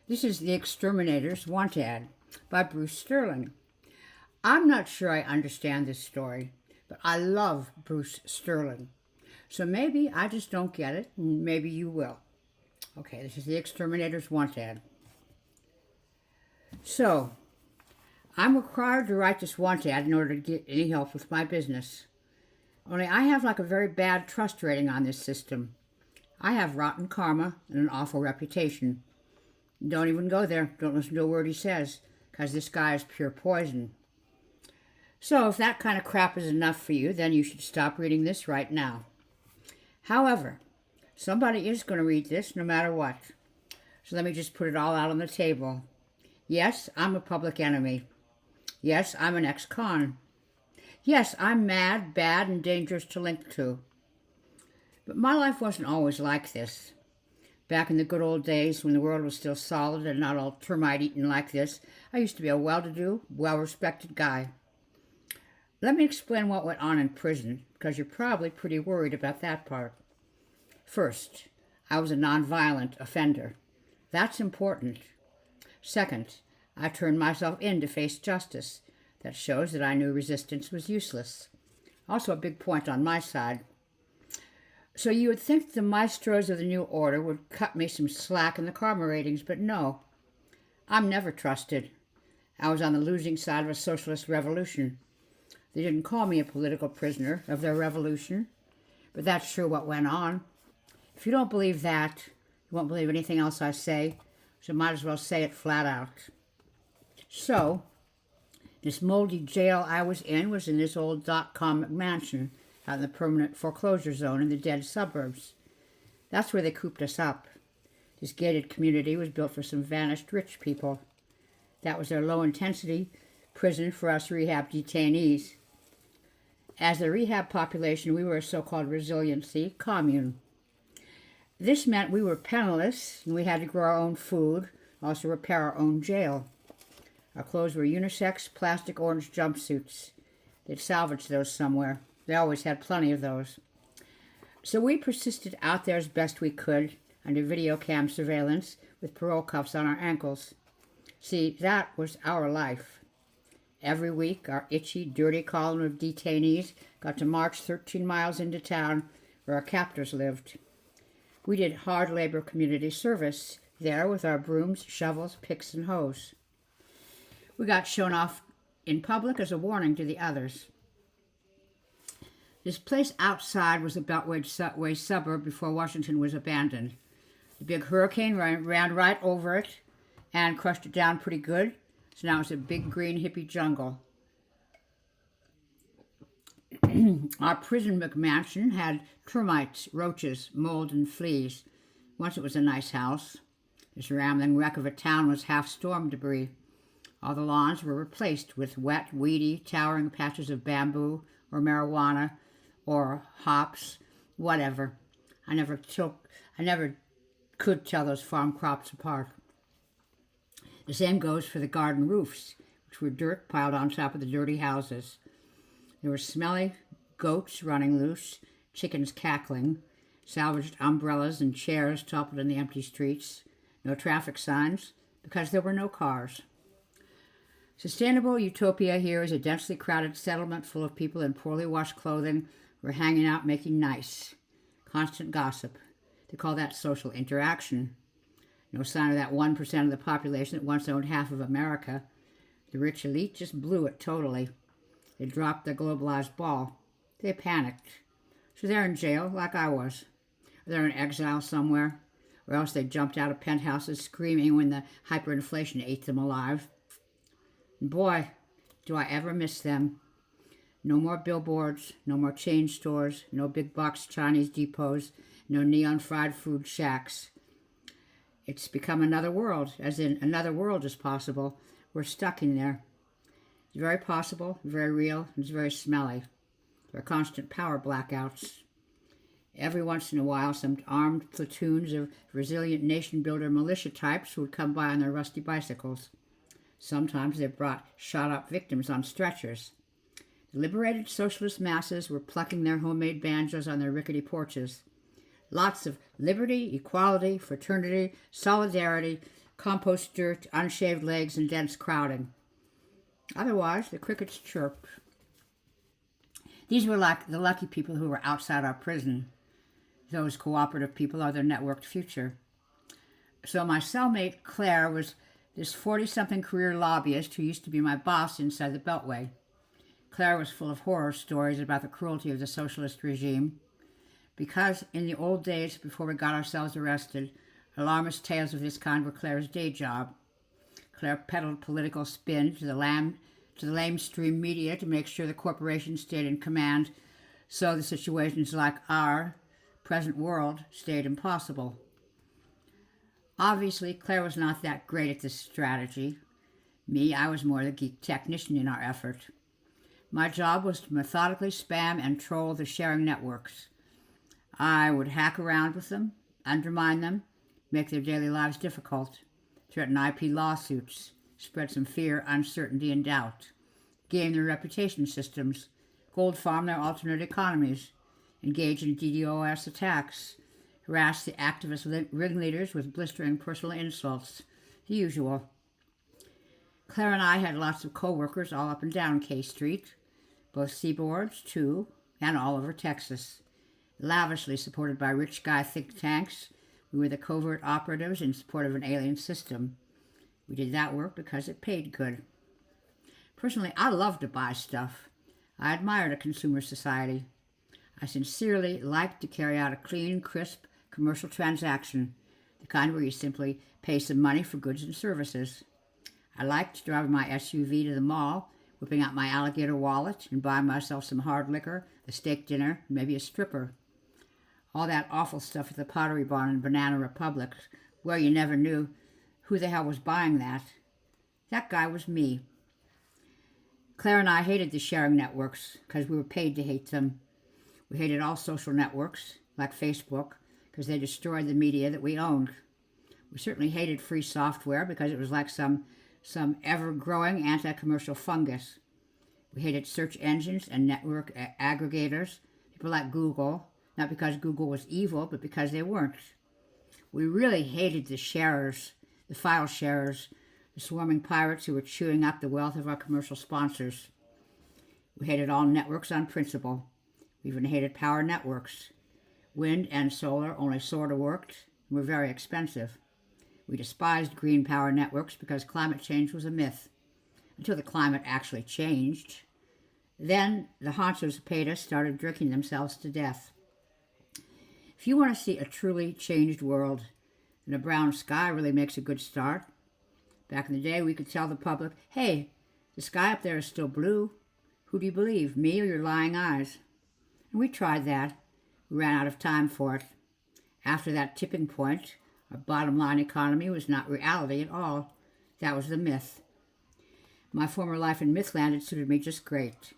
This is The Exterminators Want Ad by Bruce Sterling. I'm not sure I understand this story, but I love Bruce Sterling. So maybe I just don't get it, and maybe you will. Okay, this is The Exterminators Want Ad. So, I'm required to write this want ad in order to get any help with my business. Only I have like a very bad trust rating on this system. I have rotten karma and an awful reputation. Don't even go there. Don't listen to a word he says, because this guy is pure poison. So if that kind of crap is enough for you, then you should stop reading this right now. However, somebody is going to read this no matter what. So let me just put it all out on the table. Yes, I'm a public enemy. Yes, I'm an ex-con. Yes, I'm mad, bad, and dangerous to link to. But my life wasn't always like this. Back in the good old days when the world was still solid and not all termite-eaten like this, I used to be a well-to-do, well-respected guy. Let me explain what went on in prison, because you're probably pretty worried about that part. First, I was a nonviolent offender. That's important. Second, I turned myself in to face justice. That shows that I knew resistance was useless. Also a big point on my side. So you would think the maestros of the New Order would cut me some slack in the karma ratings, but no. I'm never trusted. I was on the losing side of a socialist revolution. They didn't call me a political prisoner of their revolution, but that's sure what went on. If you don't believe that, you won't believe anything else I say, so might as well say it flat out. So, this moldy jail I was in this old .com mansion out in the permanent foreclosure zone in the dead suburbs. That's where they cooped us up. This gated community was built for some vanished rich people. That was their low-intensity prison for us rehab detainees. As the rehab population, we were a so-called resiliency commune. This meant we were penniless, and we had to grow our own food, also repair our own jail. Our clothes were unisex, plastic orange jumpsuits. They'd salvaged those somewhere. They always had plenty of those. So we persisted out there as best we could, under video cam surveillance, with parole cuffs on our ankles. See, that was our life. Every week, our itchy, dirty column of detainees got to march 13 miles into town where our captors lived. We did hard labor community service there with our brooms, shovels, picks, and hoes. We got shown off in public as a warning to the others. This place outside was a Beltway suburb before Washington was abandoned. The big hurricane ran right over it and crushed it down pretty good, so now it's a big green hippie jungle. Our prison McMansion had termites, roaches, mold, and fleas. Once it was a nice house. This rambling wreck of a town was half storm debris. All the lawns were replaced with wet, weedy, towering patches of bamboo or marijuana or hops, whatever. I never could tell those farm crops apart. The same goes for the garden roofs, which were dirt piled on top of the dirty houses. There were smelly goats running loose, chickens cackling, salvaged umbrellas and chairs toppled in the empty streets, no traffic signs, because there were no cars. Sustainable utopia here is a densely crowded settlement full of people in poorly washed clothing who are hanging out making nice. Constant gossip. They call that social interaction. No sign of that 1% of the population that once owned half of America. The rich elite just blew it totally. They dropped their globalized ball. They panicked. So they're in jail, like I was. Or they're in exile somewhere. Or else they jumped out of penthouses screaming when the hyperinflation ate them alive. And boy, do I ever miss them. No more billboards, no more chain stores, no big box Chinese depots, no neon fried food shacks. It's become another world, as in another world is possible. We're stuck in there. It's very possible, very real, and it's very smelly. There are constant power blackouts. Every once in a while, some armed platoons of resilient nation-builder militia types would come by on their rusty bicycles. Sometimes they brought shot-up victims on stretchers. The liberated socialist masses were plucking their homemade banjos on their rickety porches. Lots of liberty, equality, fraternity, solidarity, compost dirt, unshaved legs, and dense crowding. Otherwise, the crickets chirped. These were like the lucky people who were outside our prison. Those cooperative people are their networked future. So my cellmate, Claire, was this 40-something career lobbyist who used to be my boss inside the Beltway. Claire was full of horror stories about the cruelty of the socialist regime. Because in the old days, before we got ourselves arrested, alarmist tales of this kind were Claire's day job. Claire peddled political spin to the lamestream media to make sure the corporations stayed in command, so the situations like our present world stayed impossible. Obviously, Claire was not that great at this strategy. Me, I was more the geek technician in our effort. My job was to methodically spam and troll the sharing networks. I would hack around with them, undermine them, make their daily lives difficult, threaten IP lawsuits, spread some fear, uncertainty, and doubt, game their reputation systems, gold farm their alternate economies, engage in DDoS attacks, harass the activist ringleaders with blistering personal insults, the usual. Claire and I had lots of co-workers all up and down K Street, both seaboards, too, and all over Texas. Lavishly supported by rich guy think tanks, we were the covert operatives in support of an alien system. We did that work because it paid good. Personally, I love to buy stuff. I admired a consumer society. I sincerely liked to carry out a clean, crisp commercial transaction, the kind where you simply pay some money for goods and services. I liked driving my SUV to the mall, whipping out my alligator wallet, and buying myself some hard liquor, a steak dinner, and maybe a stripper. All that awful stuff at the Pottery Barn in Banana Republic, where you never knew who the hell was buying that. That guy was me. Claire and I hated the sharing networks because we were paid to hate them. We hated all social networks, like Facebook, because they destroyed the media that we owned. We certainly hated free software because it was like some ever-growing anti-commercial fungus. We hated search engines and network aggregators, people like Google, not because Google was evil, but because they weren't. We really hated the sharers, the file sharers, the swarming pirates who were chewing up the wealth of our commercial sponsors. We hated all networks on principle. We even hated power networks. Wind and solar only sort of worked and were very expensive. We despised green power networks because climate change was a myth, until the climate actually changed. Then the honchos who paid us started drinking themselves to death. If you want to see a truly changed world, then a brown sky really makes a good start. Back in the day, we could tell the public, hey, the sky up there is still blue. Who do you believe, me or your lying eyes? And we tried that. We ran out of time for it. After that tipping point, our bottom line economy was not reality at all. That was the myth. My former life in Mythland had suited me just great.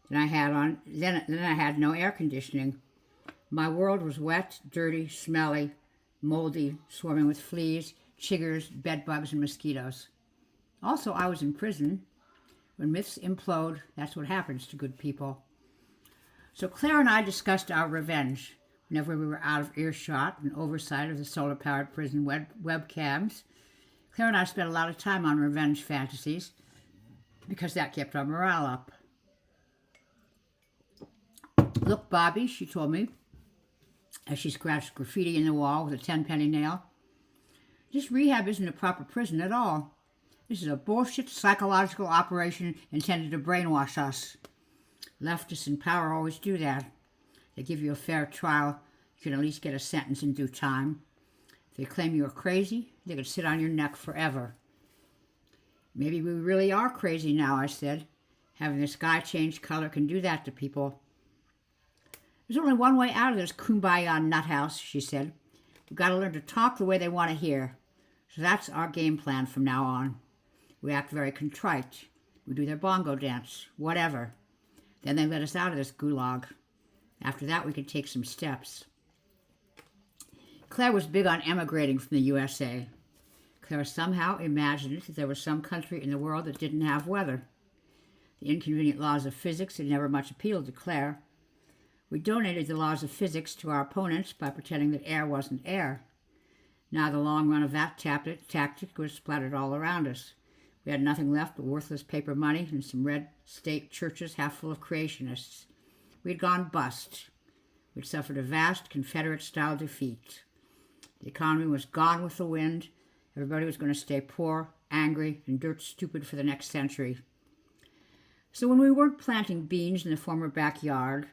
Then I had no air conditioning. My world was wet, dirty, smelly, moldy, swarming with fleas, chiggers, bedbugs, and mosquitoes. Also, I was in prison. When myths implode, that's what happens to good people. So Claire and I discussed our revenge whenever we were out of earshot and oversight of the solar-powered prison webcams. Claire and I spent a lot of time on revenge fantasies because that kept our morale up. Look, Bobby, she told me, as she scratched graffiti in the wall with a 10-penny nail, this rehab isn't a proper prison at all. This is a bullshit psychological operation intended to brainwash us. Leftists in power always do that. They give you a fair trial. You can at least get a sentence in due time. If they claim you are crazy, they could sit on your neck forever. Maybe we really are crazy now, I said. Having the sky change color can do that to people. There's only one way out of this kumbaya nuthouse, she said. We've got to learn to talk the way they want to hear. So that's our game plan from now on. We act very contrite. We do their bongo dance, whatever. Then they let us out of this gulag. After that, we could take some steps. Claire was big on emigrating from the USA. Claire somehow imagined that there was some country in the world that didn't have weather. The inconvenient laws of physics had never much appealed to Claire. We donated the laws of physics to our opponents by pretending that air wasn't air. Now the long run of that tactic was splattered all around us. We had nothing left but worthless paper money and some red state churches half full of creationists. We'd gone bust. We'd suffered a vast Confederate-style defeat. The economy was gone with the wind. Everybody was going to stay poor, angry, and dirt stupid for the next century. So when we weren't planting beans in the former backyard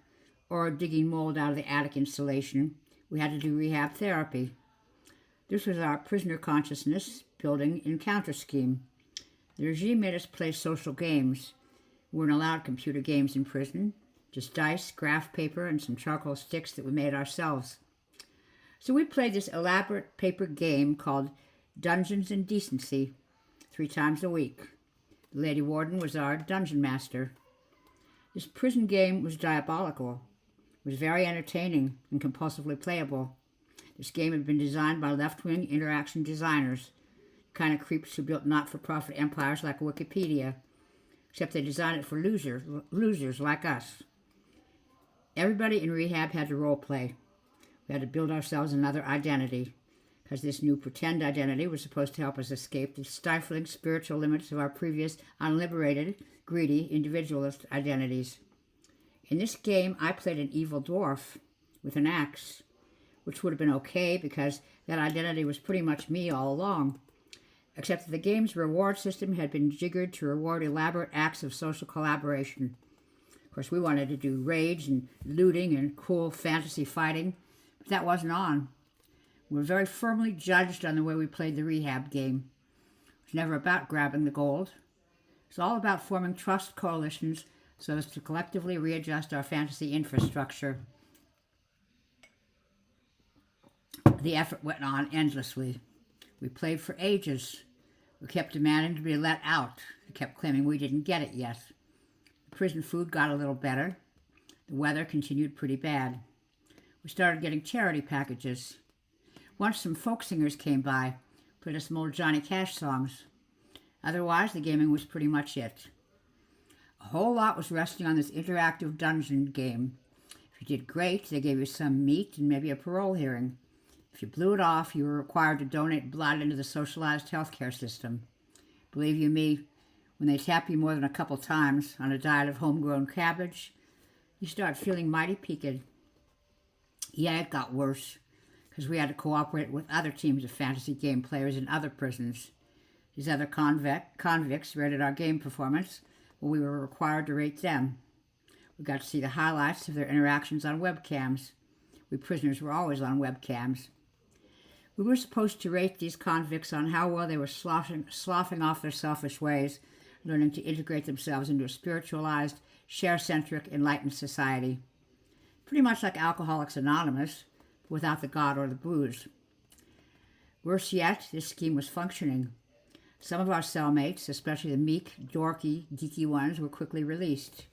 or digging mold out of the attic insulation, we had to do rehab therapy. This was our prisoner consciousness building encounter scheme. The regime made us play social games. We weren't allowed computer games in prison, just dice, graph paper, and some charcoal sticks that we made ourselves. So we played this elaborate paper game called Dungeons and Decency 3 times a week. The lady warden was our dungeon master. This prison game was diabolical. It was very entertaining and compulsively playable. This game had been designed by left-wing interaction designers, the kind of creeps who built not-for-profit empires like Wikipedia, except they designed it for losers like us. Everybody in rehab had to role play. We had to build ourselves another identity, because this new pretend identity was supposed to help us escape the stifling spiritual limits of our previous unliberated, greedy, individualist identities. In this game, I played an evil dwarf with an axe, which would have been okay because that identity was pretty much me all along, except that the game's reward system had been jiggered to reward elaborate acts of social collaboration. Of course, we wanted to do rage and looting and cool fantasy fighting, but that wasn't on. We were very firmly judged on the way we played the rehab game. It was never about grabbing the gold. It was all about forming trust coalitions so as to collectively readjust our fantasy infrastructure. The effort went on endlessly. We played for ages. We kept demanding to be let out. We kept claiming we didn't get it yet. The prison food got a little better. The weather continued pretty bad. We started getting charity packages. Once some folk singers came by, played us some old Johnny Cash songs. Otherwise, the gaming was pretty much it. A whole lot was resting on this interactive dungeon game. If you did great, they gave you some meat and maybe a parole hearing. If you blew it off, you were required to donate blood into the socialized healthcare system. Believe you me, when they tap you more than a couple times on a diet of homegrown cabbage, you start feeling mighty peaked. Yeah, it got worse, because we had to cooperate with other teams of fantasy game players in other prisons. These other convicts rated our game performance, while we were required to rate them. We got to see the highlights of their interactions on webcams. We prisoners were always on webcams. We were supposed to rate these convicts on how well they were sloughing off their selfish ways, learning to integrate themselves into a spiritualized, share-centric, enlightened society. Pretty much like Alcoholics Anonymous, without the God or the booze. Worse yet, this scheme was functioning. Some of our cellmates, especially the meek, dorky, geeky ones, were quickly released.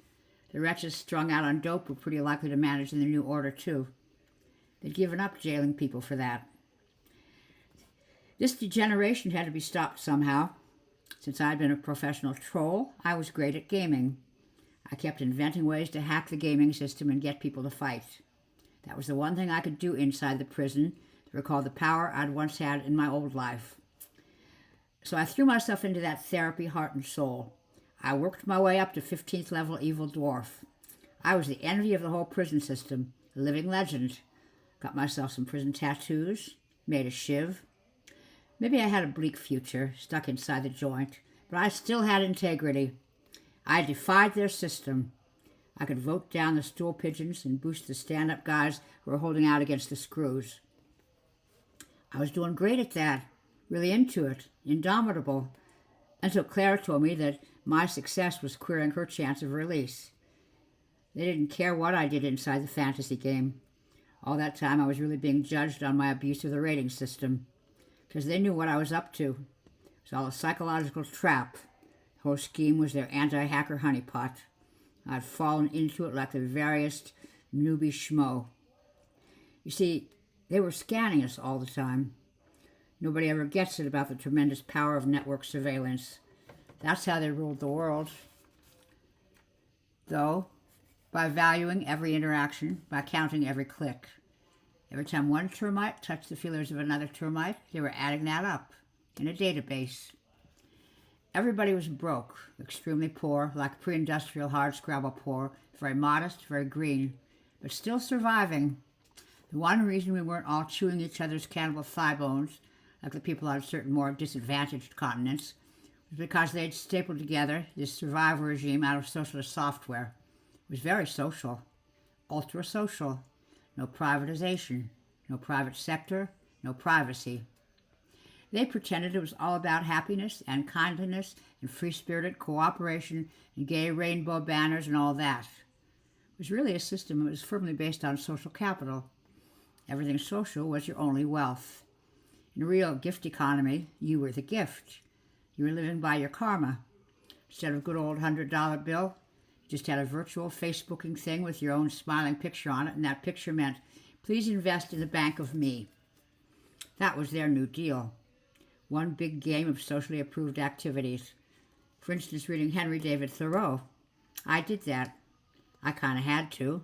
The wretches strung out on dope were pretty likely to manage in the new order, too. They'd given up jailing people for that. This degeneration had to be stopped somehow. Since I'd been a professional troll, I was great at gaming. I kept inventing ways to hack the gaming system and get people to fight. That was the one thing I could do inside the prison to recall the power I'd once had in my old life. So I threw myself into that therapy, heart and soul. I worked my way up to 15th level evil dwarf. I was the envy of the whole prison system, a living legend. Got myself some prison tattoos, made a shiv. Maybe I had a bleak future, stuck inside the joint, but I still had integrity. I defied their system. I could vote down the stool pigeons and boost the stand-up guys who were holding out against the screws. I was doing great at that, really into it, indomitable, until Claire told me that my success was queering her chance of release. They didn't care what I did inside the fantasy game. All that time I was really being judged on my abuse of the rating system, because they knew what I was up to. It was all a psychological trap. The whole scheme was their anti-hacker honeypot. I'd fallen into it like the veriest newbie schmo. You see, they were scanning us all the time. Nobody ever gets it about the tremendous power of network surveillance. That's how they ruled the world. Though, by valuing every interaction, by counting every click. Every time one termite touched the feelers of another termite, they were adding that up in a database. Everybody was broke, extremely poor, like pre-industrial hardscrabble poor, very modest, very green, but still surviving. The one reason we weren't all chewing each other's cannibal thigh bones, like the people on certain more disadvantaged continents, was because they'd stapled together this survival regime out of socialist software. It was very social, ultra-social, no privatization, no private sector, no privacy. They pretended it was all about happiness and kindliness and free-spirited cooperation and gay rainbow banners and all that. It was really a system that was firmly based on social capital. Everything social was your only wealth. In a real gift economy, you were the gift. You were living by your karma. Instead of a good old $100 bill, you just had a virtual Facebooking thing with your own smiling picture on it, and that picture meant, please invest in the bank of me. That was their new deal. One big game of socially approved activities. For instance, reading Henry David Thoreau. I did that. I kind of had to.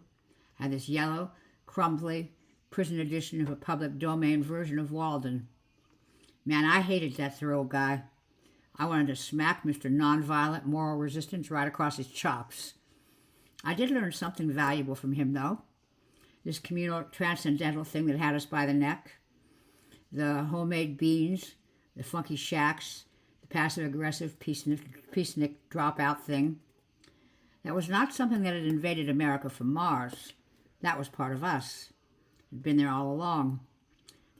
I had this yellow, crumbly, prison edition of a public domain version of Walden. Man, I hated that Thoreau guy. I wanted to smack Mr. Nonviolent Moral Resistance right across his chops. I did learn something valuable from him, though. This communal transcendental thing that had us by the neck. The homemade beans, the funky shacks, the passive-aggressive peacenik dropout thing. That was not something that had invaded America from Mars. That was part of us. It had been there all along.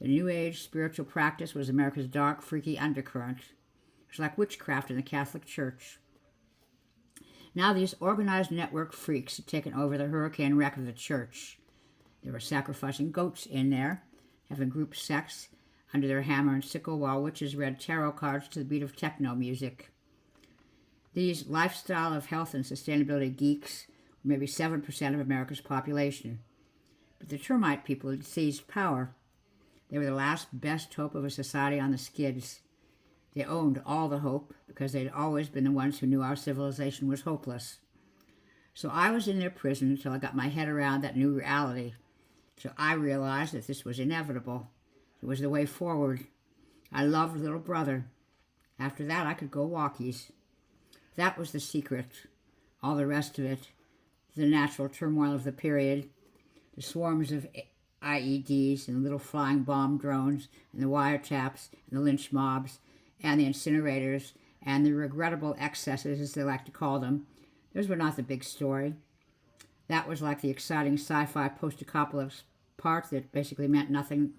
The New Age spiritual practice was America's dark, freaky undercurrent. It was like witchcraft in the Catholic Church. Now these organized network freaks had taken over the hurricane wreck of the church. They were sacrificing goats in there, having group sex under their hammer and sickle while witches read tarot cards to the beat of techno music. These lifestyle of health and sustainability geeks were maybe 7% of America's population. But the termite people had seized power. They were the last best hope of a society on the skids. They owned all the hope because they'd always been the ones who knew our civilization was hopeless. So I was in their prison until I got my head around that new reality. So I realized that this was inevitable. It was the way forward. I loved little brother. After that, I could go walkies. That was the secret. All the rest of it, the natural turmoil of the period, the swarms of IEDs and little flying bomb drones and the wiretaps and the lynch mobs and the incinerators and the regrettable excesses, as they like to call them, those were not the big story. That was like the exciting sci-fi post-apocalypse part that basically meant nothing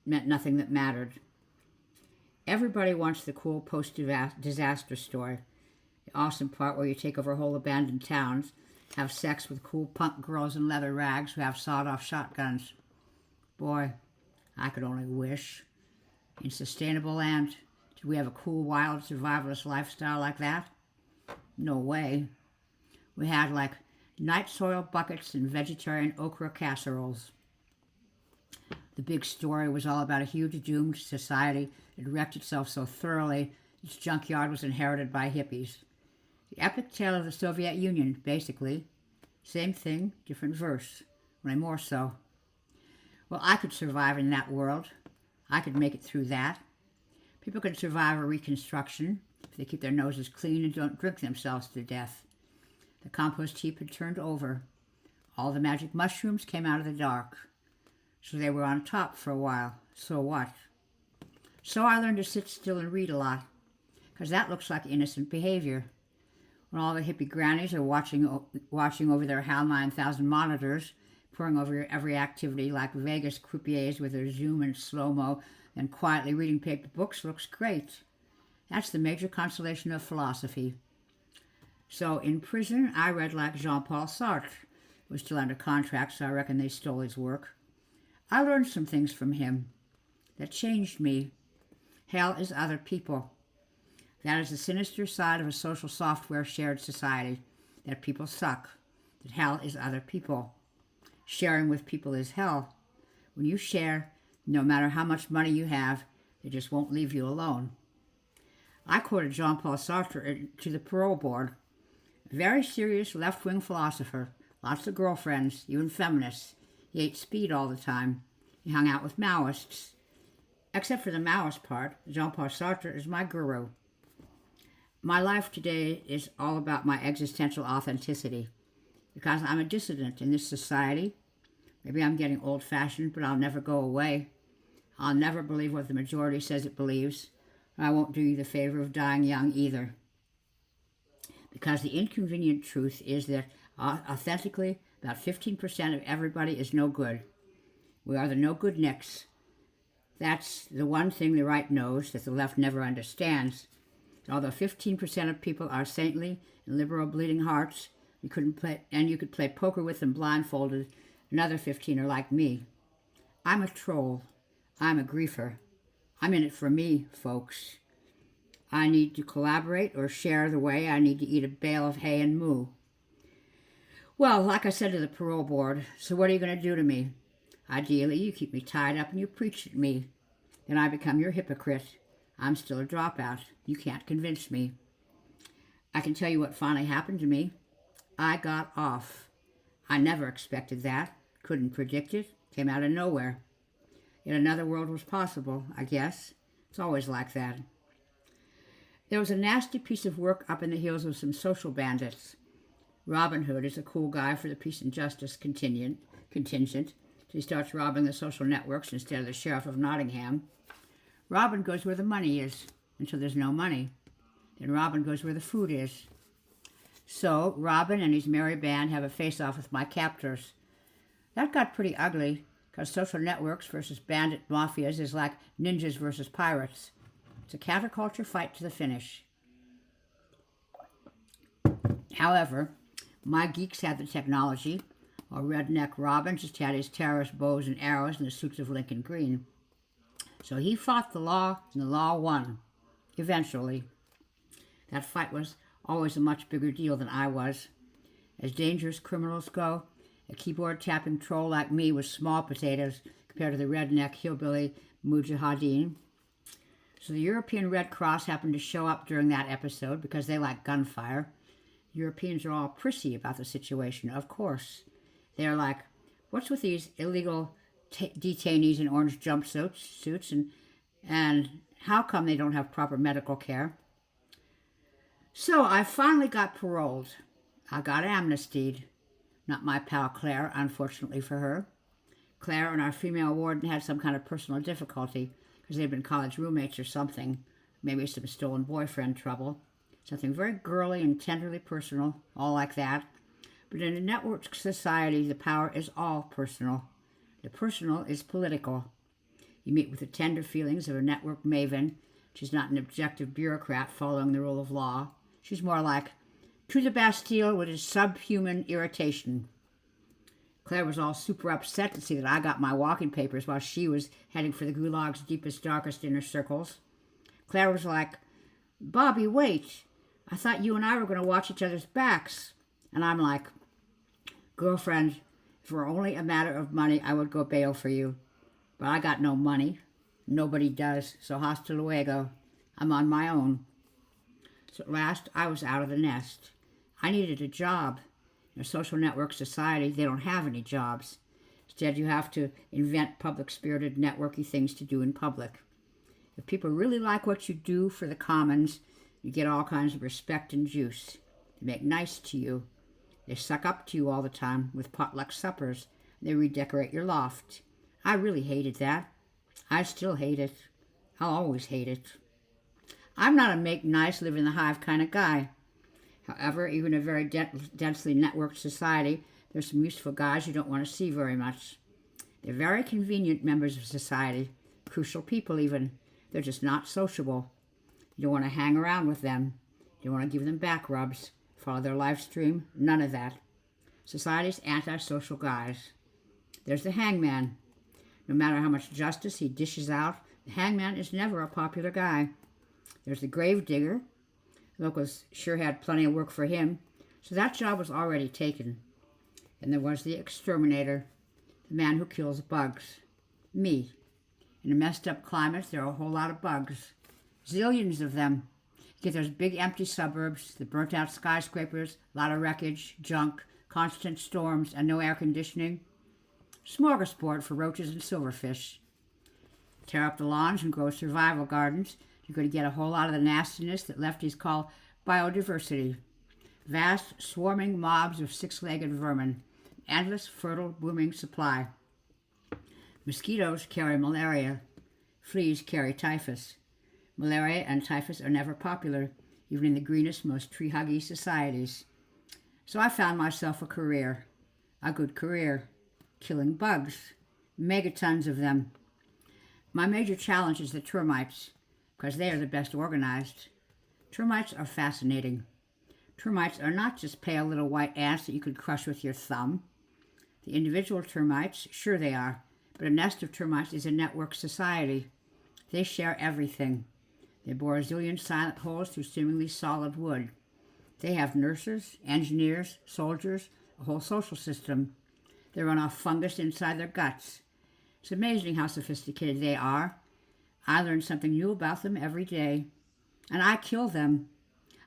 that mattered. Everybody wants the cool post-disaster story, the awesome part where you take over whole abandoned towns, have sex with cool punk girls in leather rags who have sawed-off shotguns. Boy, I could only wish. In sustainable land, do we have a cool, wild, survivalist lifestyle like that? No way. We had like night soil buckets and vegetarian okra casseroles. The big story was all about a huge doomed society that wrecked itself so thoroughly its junkyard was inherited by hippies. The epic tale of the Soviet Union, basically. Same thing, different verse, only more so. Well, I could survive in that world. I could make it through that. People could survive a reconstruction if they keep their noses clean and don't drink themselves to death. The compost heap had turned over. All the magic mushrooms came out of the dark. So they were on top for a while. So what? So I learned to sit still and read a lot, because that looks like innocent behavior. When all the hippie grannies are watching over their HAL 9000 monitors, poring over every activity like Vegas croupiers with their zoom and slow-mo, and quietly reading paper books looks great. That's the major consolation of philosophy. So in prison, I read like Jean-Paul Sartre. He was still under contract, so I reckon they stole his work. I learned some things from him that changed me. Hell is other people. That is the sinister side of a social software shared society, that people suck, that hell is other people. Sharing with people is hell. When you share, no matter how much money you have, they just won't leave you alone. I quoted Jean-Paul Sartre to the parole board, a very serious left-wing philosopher, lots of girlfriends, even feminists. He ate speed all the time. He hung out with Maoists. Except for the Maoist part, Jean-Paul Sartre is my guru. My life today is all about my existential authenticity because I'm a dissident in this society. Maybe I'm getting old-fashioned, but I'll never go away. I'll never believe what the majority says it believes. And I won't do you the favor of dying young either. Because the inconvenient truth is that authentically, about 15% of everybody is no good. We are the no good nicks. That's the one thing the right knows that the left never understands. Although 15% of people are saintly and liberal bleeding hearts, you could play poker with them blindfolded, another 15 are like me. I'm a troll. I'm a griefer. I'm in it for me, folks. I need to collaborate or share the way I need to eat a bale of hay and moo. Well, like I said to the parole board, so what are you going to do to me? Ideally, you keep me tied up and you preach at me. Then I become your hypocrite. I'm still a dropout. You can't convince me. I can tell you what finally happened to me. I got off. I never expected that. Couldn't predict it. Came out of nowhere. Yet another world was possible, I guess. It's always like that. There was a nasty piece of work up in the hills with some social bandits. Robin Hood is a cool guy for the peace and justice contingent. He starts robbing the social networks instead of the sheriff of Nottingham. Robin goes where the money is, until there's no money. Then Robin goes where the food is. So Robin and his merry band have a face-off with my captors. That got pretty ugly, because social networks versus bandit mafias is like ninjas versus pirates. It's a counterculture fight to the finish. However, my geeks had the technology, while Redneck Robin just had his terrorist bows and arrows and the suits of Lincoln Green. So he fought the law, and the law won. Eventually. That fight was always a much bigger deal than I was. As dangerous criminals go, a keyboard-tapping troll like me was small potatoes compared to the redneck hillbilly mujahideen. So the European Red Cross happened to show up during that episode because they like gunfire. Europeans are all prissy about the situation, of course. They're like, what's with these illegal detainees in orange jumpsuits and how come they don't have proper medical care? So I finally got paroled. I got amnestied. Not my pal Claire, unfortunately for her. Claire and our female warden had some kind of personal difficulty because they'd been college roommates or something. Maybe some stolen boyfriend trouble. Something very girly and tenderly personal, all like that. But in a network society, the power is all personal. The personal is political. You meet with the tender feelings of a network maven. She's not an objective bureaucrat following the rule of law. She's more like, to the Bastille with his subhuman irritation. Claire was all super upset to see that I got my walking papers while she was heading for the Gulag's deepest, darkest inner circles. Claire was like, Bobby, wait. I thought you and I were going to watch each other's backs. And I'm like, girlfriend, if it were only a matter of money, I would go bail for you. But I got no money. Nobody does. So hasta luego. I'm on my own. So at last, I was out of the nest. I needed a job. In a social network society, they don't have any jobs. Instead, you have to invent public-spirited, networky things to do in public. If people really like what you do for the commons, you get all kinds of respect and juice. They make nice to you. They suck up to you all the time with potluck suppers. They redecorate your loft. I really hated that. I still hate it. I'll always hate it. I'm not a make nice, live in the hive kind of guy. However, even in a very densely networked society, there's some useful guys you don't want to see very much. They're very convenient members of society, crucial people even. They're just not sociable. You don't want to hang around with them. You don't want to give them back rubs, follow their live stream, none of that. Society's antisocial guys. There's the hangman. No matter how much justice he dishes out, the hangman is never a popular guy. There's the grave digger. Locals sure had plenty of work for him, so that job was already taken. And there was the exterminator, the man who kills bugs. Me. In a messed up climate, there are a whole lot of bugs. Zillions of them. You get those big empty suburbs, the burnt out skyscrapers, a lot of wreckage, junk, constant storms, and no air conditioning. Smorgasbord for roaches and silverfish. Tear up the lawns and grow survival gardens. You're going to get a whole lot of the nastiness that lefties call biodiversity. Vast, swarming mobs of six-legged vermin. Endless, fertile, booming supply. Mosquitoes carry malaria. Fleas carry typhus. Malaria and typhus are never popular, even in the greenest, most tree-huggy societies. So I found myself a career. A good career. Killing bugs. Megatons of them. My major challenge is the termites, because they are the best organized. Termites are fascinating. Termites are not just pale little white ants that you could crush with your thumb. The individual termites, sure they are, but a nest of termites is a network society. They share everything. They bore a zillion silent holes through seemingly solid wood. They have nurses, engineers, soldiers, a whole social system. They run off fungus inside their guts. It's amazing how sophisticated they are. I learn something new about them every day. And I kill them.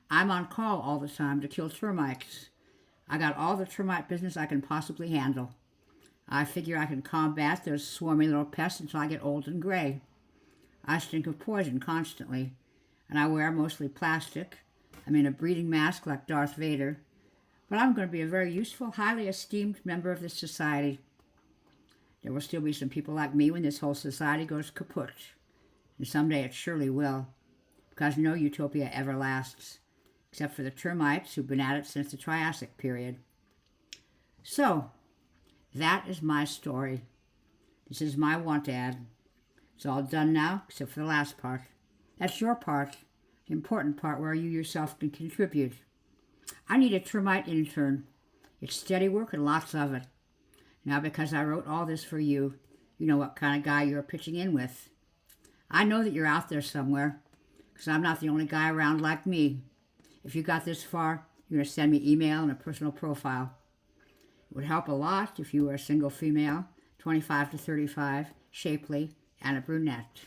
I'm on call all the time to kill termites. I got all the termite business I can possibly handle. I figure I can combat those swarmy little pests until I get old and gray. I stink of poison constantly, and I wear mostly plastic. I'm in a breathing mask like Darth Vader, but I'm going to be a very useful, highly esteemed member of this society. There will still be some people like me when this whole society goes kaput, and someday it surely will, because no utopia ever lasts, except for the termites who've been at it since the Triassic period. So, that is my story. This is my want ad. It's all done now, except for the last part. That's your part, the important part where you yourself can contribute. I need a termite intern. It's steady work and lots of it. Now, because I wrote all this for you, you know what kind of guy you're pitching in with. I know that you're out there somewhere, because I'm not the only guy around like me. If you got this far, you're going to send me email and a personal profile. It would help a lot if you were a single female, 25 to 35, shapely, and a brunette.